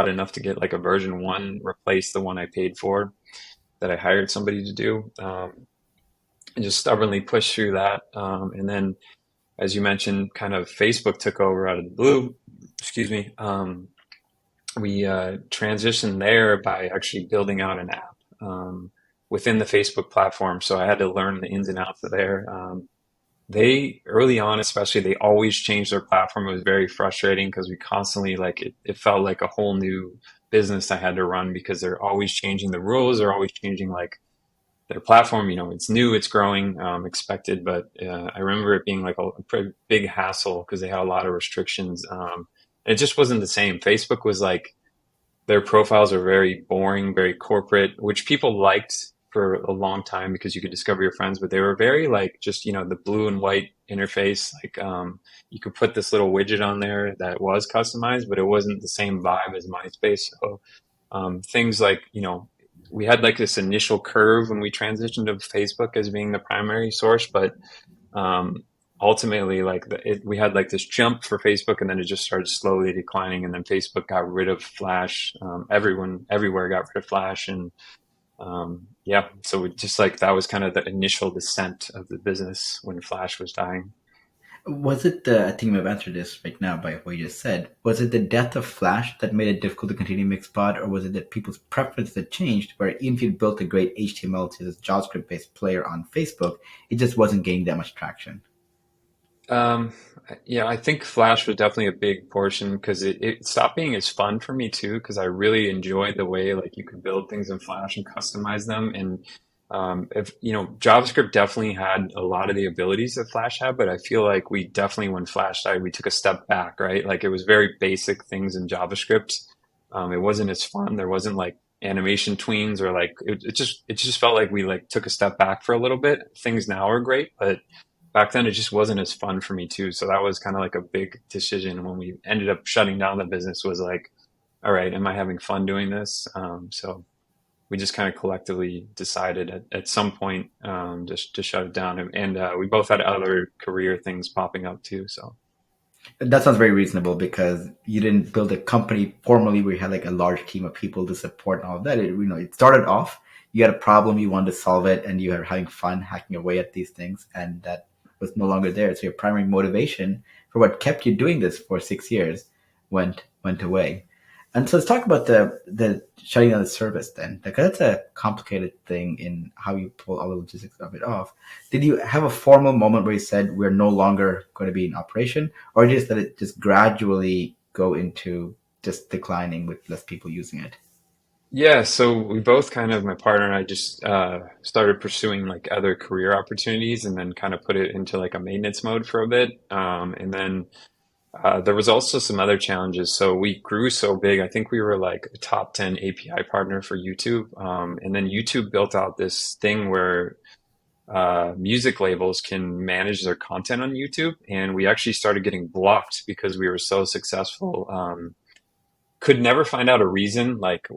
enough to get like a version one, replace the one I paid for that I hired somebody to do. And just stubbornly pushed through that. And then, as you mentioned, kind of Facebook took over out of the blue. Excuse me. We transitioned there by actually building out an app within the Facebook platform. So I had to learn the ins and outs of there. They early on, especially, they always changed their platform. It was very frustrating because we constantly like it felt like a whole new business I had to run because they're always changing the rules. They're always changing like their platform. It's new, it's growing, expected, but I remember it being like a pretty big hassle because they had a lot of restrictions. It just wasn't the same. Facebook was like their profiles are very boring, very corporate, which people liked for a long time because you could discover your friends, but they were very like just, the blue and white interface. Like you could put this little widget on there that was customized, but it wasn't the same vibe as MySpace. So things like, we had like this initial curve when we transitioned to Facebook as being the primary source, but um, ultimately, like we had like this jump for Facebook, and then it just started slowly declining. And then Facebook got rid of Flash. Everyone everywhere got rid of Flash, and yeah, so it just like that was kind of the initial descent of the business when Flash was dying. Was it the, I think you may have answered this right now by what you just said, was it the death of Flash that made it difficult to continue MixPod, or was it that people's preference that changed, where even if you built a great HTML to this JavaScript-based player on Facebook, it just wasn't gaining that much traction? Um, yeah, I think Flash was definitely a big portion because it stopped being as fun for me too, because I really enjoyed the way like you could build things in Flash and customize them. And if JavaScript definitely had a lot of the abilities that Flash had, but I feel like we definitely, when Flash died, we took a step back, right? Like it was very basic things in JavaScript. It wasn't as fun. There wasn't like animation tweens or like it just felt like we like took a step back for a little bit. Things now are great, but back then it just wasn't as fun for me too. So that was kind of like a big decision when we ended up shutting down the business was like, all right, am I having fun doing this? So we just kind of collectively decided at some point just to shut it down. And we both had other career things popping up too. So That sounds very reasonable because you didn't build a company formally where you had like a large team of people to support and all of that. It started off, you had a problem, you wanted to solve it, and you were having fun hacking away at these things, and that was no longer there. So your primary motivation for what kept you doing this for 6 years went away. And so let's talk about the shutting down the service then, because that's a complicated thing in how you pull all the logistics of it off. Did you have a formal moment where you said we're no longer going to be in operation, or just that it just gradually go into just declining with less people using it? yeah, so we both kind of, my partner and I just started pursuing like other career opportunities and then kind of put it into like a maintenance mode for a bit. And then there was also some other challenges. So we grew so big. I think we were like a top 10 API partner for YouTube. And then YouTube built out this thing where music labels can manage their content on YouTube. And we actually started getting blocked because we were so successful. Could never find out a reason like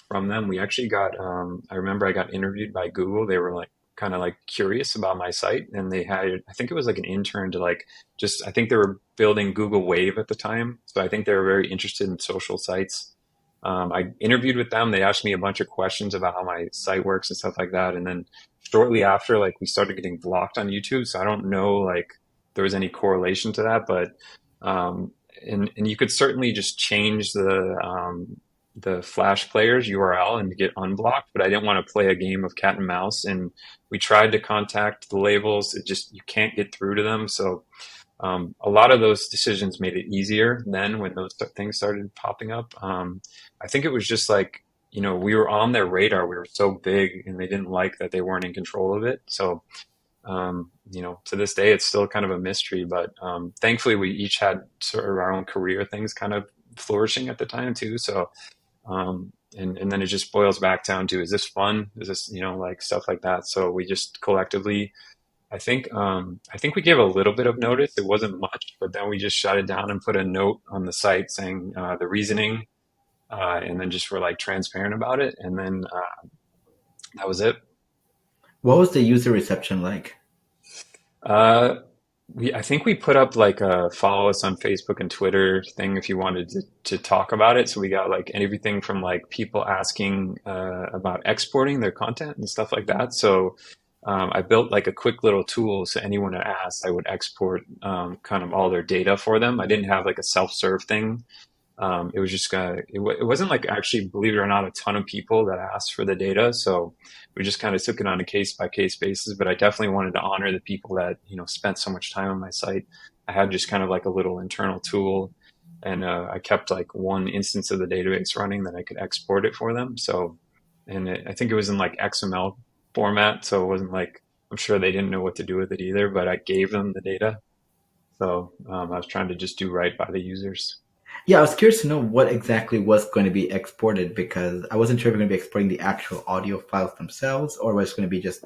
from them. We actually got, I remember I got interviewed by Google. They were like kind of like curious about my site, and they had, I think it was like an intern to like just, I think they were building Google Wave at the time. So I think they were very interested in social sites. I interviewed with them. They asked me a bunch of questions about how my site works and stuff like that. And then shortly after, like we started getting blocked on YouTube. So I don't know like there was any correlation to that, but um, and you could certainly just change the Flash player's URL and to get unblocked, but I didn't want to play a game of cat and mouse. And we tried to contact the labels. It just, you can't get through to them. So a lot of those decisions made it easier then when those things started popping up. I think it was just like, we were on their radar. We were so big and they didn't like that they weren't in control of it. So, to this day, it's still kind of a mystery, but thankfully we each had sort of our own career things kind of flourishing at the time too. So, and then it just boils back down to, is this fun? Is this, like stuff like that. So we just collectively, I think we gave a little bit of notice. It wasn't much, but then we just shut it down and put a note on the site saying the reasoning, and then just were like transparent about it. And then that was it. What was the user reception like? Uh, I think we put up like a follow us on Facebook and Twitter thing if you wanted to talk about it. So we got like everything from like people asking about exporting their content and stuff like that. So I built like a quick little tool. So anyone that asked, I would export kind of all their data for them. I didn't have like a self-serve thing. It was just it wasn't like actually, believe it or not, a ton of people that asked for the data. So we just kind of took it on a case by case basis. But I definitely wanted to honor the people that, spent so much time on my site. I had just kind of like a little internal tool, and I kept like one instance of the database running that I could export it for them. So, and I think it was in like XML format. So it wasn't like, I'm sure they didn't know what to do with it either, but I gave them the data. So I was trying to just do right by the users. Yeah, I was curious to know what exactly was going to be exported because I wasn't sure if we are going to be exporting the actual audio files themselves or was it going to be just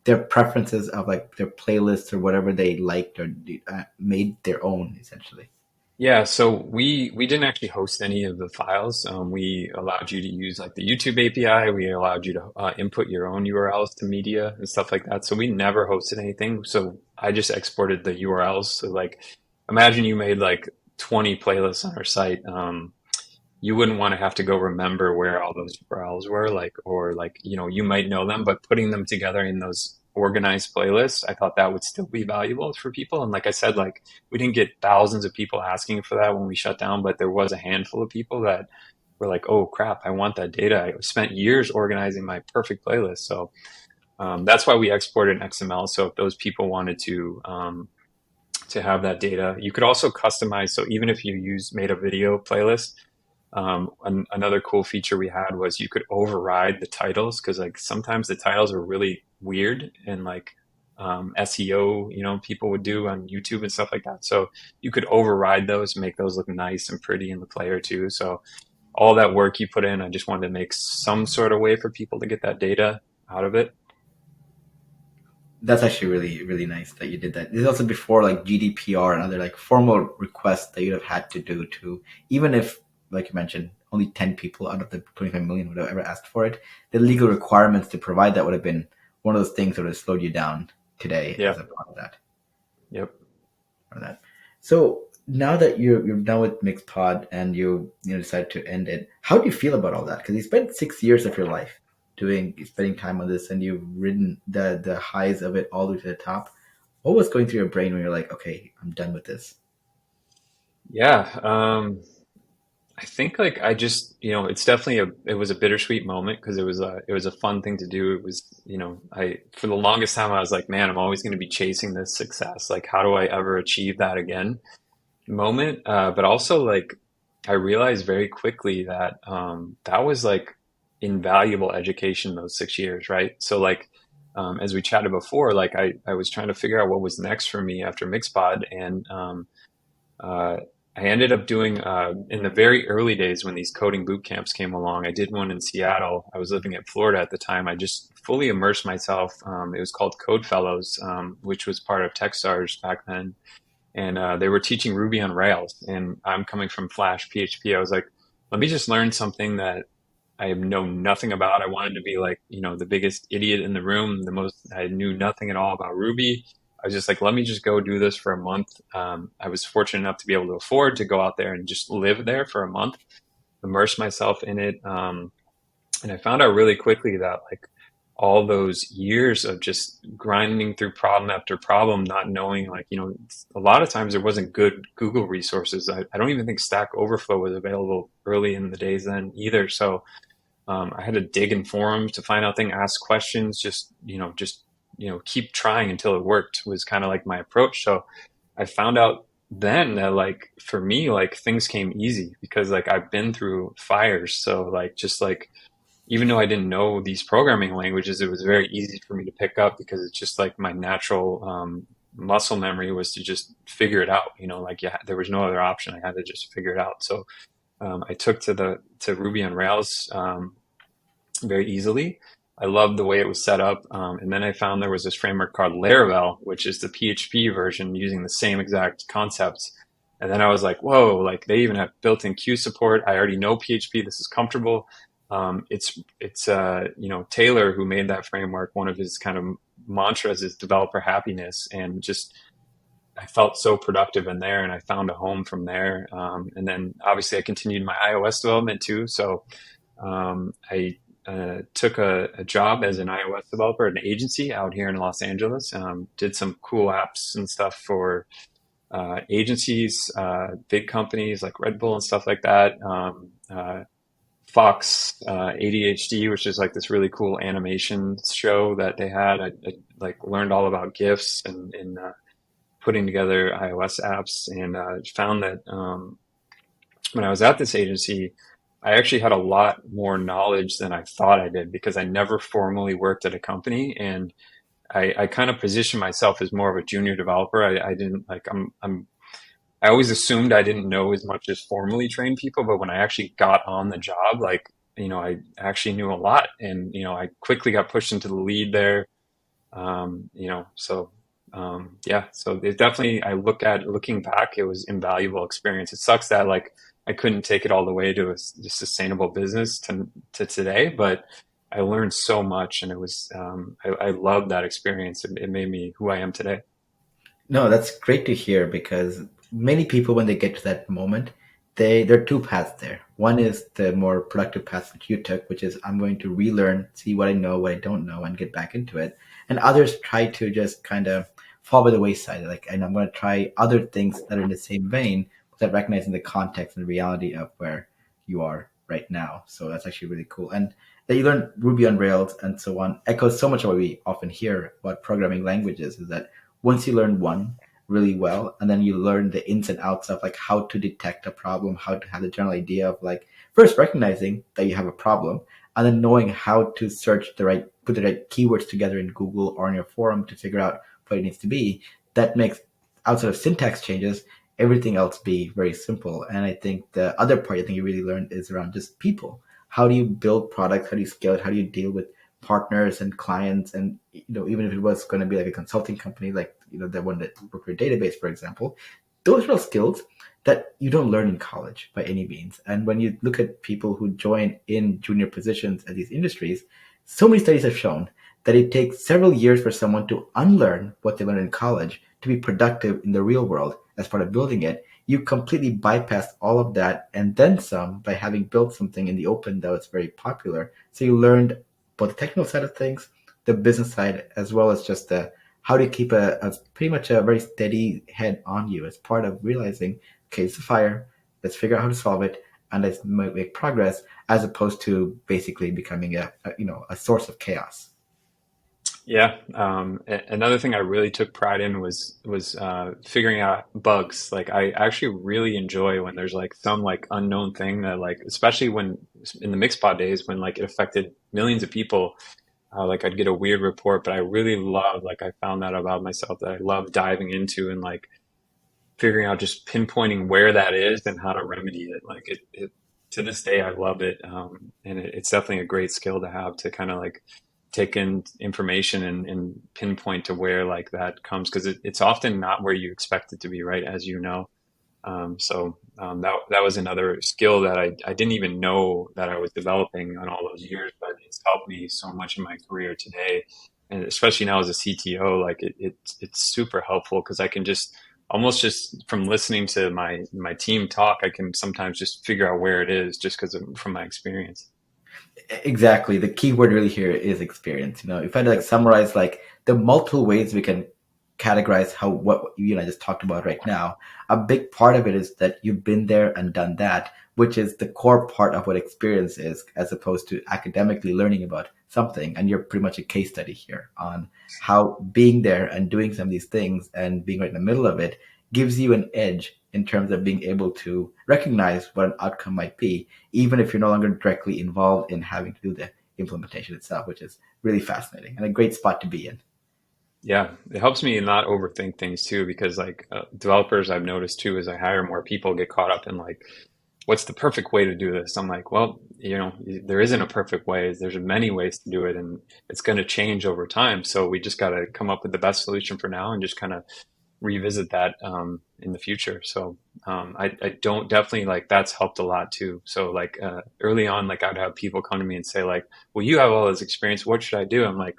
their preferences of like their playlists or whatever they liked or made their own essentially. Yeah, so we didn't actually host any of the files. We allowed you to use like the YouTube API. We allowed you to input your own URLs to media and stuff like that. So we never hosted anything. So I just exported the URLs. So like, imagine you made like 20 playlists on our site. You wouldn't want to have to go remember where all those URLs were, like, or like, you might know them, but putting them together in those organized playlists, I thought that would still be valuable for people. And like I said, like we didn't get thousands of people asking for that when we shut down, but there was a handful of people that were like, oh crap, I want that data. I spent years organizing my perfect playlist. So that's why we exported in XML. So if those people wanted to have that data, you could also customize. So even if you made a video playlist, another cool feature we had was you could override the titles because like sometimes the titles are really weird and like SEO, people would do on YouTube and stuff like that. So you could override those, make those look nice and pretty in the player too. So all that work you put in, I just wanted to make some sort of way for people to get that data out of it. That's actually really, really nice that you did that. This is also before like GDPR and other like formal requests that you'd have had to do to, even if, like you mentioned, only 10 people out of the 25 million would have ever asked for it. The legal requirements to provide that would have been one of those things that would have slowed you down today Yeah. as a part of that. Yep. Or that. So now that you're done with MixPod and you decided to end it, how do you feel about all that? Because you spent 6 years of your life spending time on this, and you've ridden the highs of it all the way to the top. What was going through your brain when you're like, okay, I'm done with this? Yeah. I think like I just, it's definitely it was a bittersweet moment because it was a fun thing to do. It was, for the longest time I was like, man, I'm always going to be chasing this success. Like, how do I ever achieve that again? Moment. But also like I realized very quickly that that was like invaluable education those 6 years, right? So like as we chatted before, like I was trying to figure out what was next for me after Mixpod, and uh, I ended up doing in the very early days when these coding boot camps came along. I did one in Seattle. I was living in Florida at the time. I just fully immersed myself. It was called Code Fellows, which was part of TechStars back then, and they were teaching Ruby on Rails. And I'm coming from Flash PHP. I was like, let me just learn something that I know nothing about. I wanted to be like, the biggest idiot in the room, I knew nothing at all about Ruby. I was just like, let me just go do this for a month. I was fortunate enough to be able to afford to go out there and just live there for a month, immerse myself in it. And I found out really quickly that like all those years of just grinding through problem after problem, not knowing, like, a lot of times there wasn't good Google resources. I don't even think Stack Overflow was available early in the days then either. So I had to dig in forums to find out things, ask questions, keep trying until it worked was kind of like my approach. So I found out then that, like, for me, like, things came easy because, like, I've been through fires. So, like, just like, even though I didn't know these programming languages, it was very easy for me to pick up because it's just like my natural muscle memory was to just figure it out. Like, yeah, there was no other option. I had to just figure it out. So I took to Ruby on Rails very easily. I loved the way it was set up. And then I found there was this framework called Laravel, which is the PHP version using the same exact concepts. And then I was like, whoa, like they even have built-in queue support. I already know PHP. This is comfortable. It's Taylor who made that framework. One of his kind of mantras is developer happiness, and just I felt so productive in there, and I found a home from there. And then obviously I continued my iOS development too. So I took a job as an iOS developer at an agency out here in Los Angeles. Did some cool apps and stuff for agencies, big companies like Red Bull and stuff like that. Fox ADHD, which is like this really cool animation show that they had. I like learned all about GIFs and putting together iOS apps, and found that when I was at this agency, I actually had a lot more knowledge than I thought I did because I never formally worked at a company, and I kind of positioned myself as more of a junior developer. I didn't like I always assumed I didn't know as much as formally trained people, but when I actually got on the job, like, I actually knew a lot, and I quickly got pushed into the lead there. Yeah, so it definitely, looking back, it was invaluable experience. It sucks that, like, I couldn't take it all the way to a sustainable business to today, but I learned so much, and it was, I loved that experience. It made me who I am today. No, that's great to hear because many people, when they get to that moment, there are two paths there. One is the more productive path that you took, which is I'm going to relearn, see what I know, what I don't know, and get back into it. And others try to just kind of fall by the wayside, like, and I'm going to try other things that are in the same vein without recognizing the context and reality of where you are right now. So that's actually really cool. And that you learn Ruby on Rails and so on echoes so much of what we often hear about programming languages is that once you learn one really well, and then you learn the ins and outs of like how to detect a problem, how to have the general idea of like first recognizing that you have a problem, and then knowing how to put the right keywords together in Google or in your forum to figure out what it needs to be. That makes, outside of syntax changes, everything else be very simple. And I think the other part I think you really learned is around just people. How do you build products? How do you scale it? How do you deal with partners and clients? And even if it was going to be like a consulting company, like the one that worked with database, for example, those are skills that you don't learn in college by any means. And when you look at people who join in junior positions at these industries, so many studies have shown that it takes several years for someone to unlearn what they learned in college to be productive in the real world as part of building it. You completely bypassed all of that and then some by having built something in the open that was very popular. So you learned both the technical side of things, the business side, as well as just the how to keep a pretty much a very steady head on you as part of realizing, okay, it's a fire, let's figure out how to solve it, and let's make progress, as opposed to basically becoming a source of chaos. Yeah. Another thing I really took pride in was figuring out bugs. Like, I actually really enjoy when there's like some like unknown thing that, like, especially when in the MixPod days when like it affected millions of people. Like, I'd get a weird report, but I really love, like, I found that about myself, that I love diving into and like figuring out, just pinpointing where that is and how to remedy it. Like, it to this day, I love it. And it's definitely a great skill to have, to kind of like take in information and pinpoint to where like that comes, because it's often not where you expect it to be, right? As you know. That was another skill that I didn't even know that I was developing on all those years, but it's helped me so much in my career today, and especially now as a CTO, like it's super helpful because I can just almost, just from listening to my team talk, I can sometimes just figure out where it is just because from my experience. Exactly. The key word really here is experience. If I had to like summarize like the multiple ways we can categorize how what you and I just talked about right now, a big part of it is that you've been there and done that, which is the core part of what experience is, as opposed to academically learning about something. And you're pretty much a case study here on how being there and doing some of these things and being right in the middle of it gives you an edge in terms of being able to recognize what an outcome might be, even if you're no longer directly involved in having to do the implementation itself, which is really fascinating and a great spot to be in. Yeah, it helps me not overthink things too, because like developers I've noticed too, as I hire more people, get caught up in like, what's the perfect way to do this? I'm like, well, there isn't a perfect way. There's many ways to do it, and it's going to change over time. So we just got to come up with the best solution for now and just kind of revisit that in the future. So I don't definitely like that's helped a lot too. So like early on, like I'd have people come to me and say like, well, you have all this experience. What should I do? I'm like,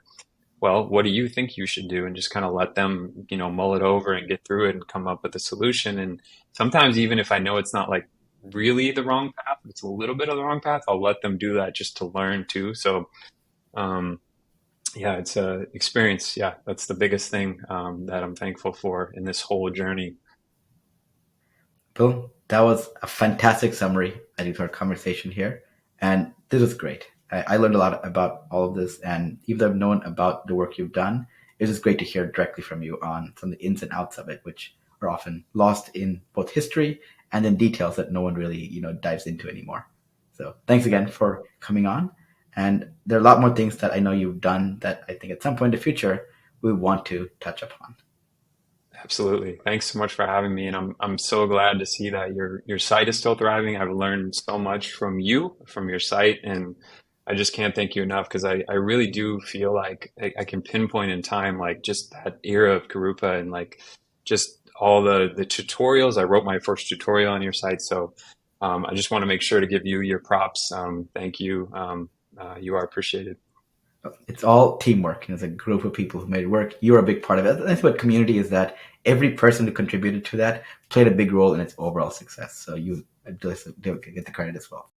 well, what do you think you should do? And just kind of let them, mull it over and get through it and come up with a solution. And sometimes even if I know it's not like really the wrong path, it's a little bit of the wrong path, I'll let them do that just to learn too. So, um, yeah, it's a experience. Yeah, that's the biggest thing that I'm thankful for in this whole journey. Bill, that was a fantastic summary I think, to our conversation here. And this was great. I learned a lot about all of this. And even though I've known about the work you've done, it's just great to hear directly from you on some of the ins and outs of it, which are often lost in both history and in details that no one really, dives into anymore. So thanks again for coming on. And there are a lot more things that I know you've done that I think at some point in the future we want to touch upon. Absolutely. Thanks so much for having me. And I'm so glad to see that your site is still thriving. I've learned so much from you, from your site, and I just can't thank you enough because I really do feel like I can pinpoint in time like just that era of Karupa and like just all the tutorials. I wrote my first tutorial on your site. So I just want to make sure to give you your props. Thank you. You are appreciated. It's all teamwork. It's a group of people who made it work. You're a big part of it. That's what community is. That every person who contributed to that played a big role in its overall success. So you get the credit as well.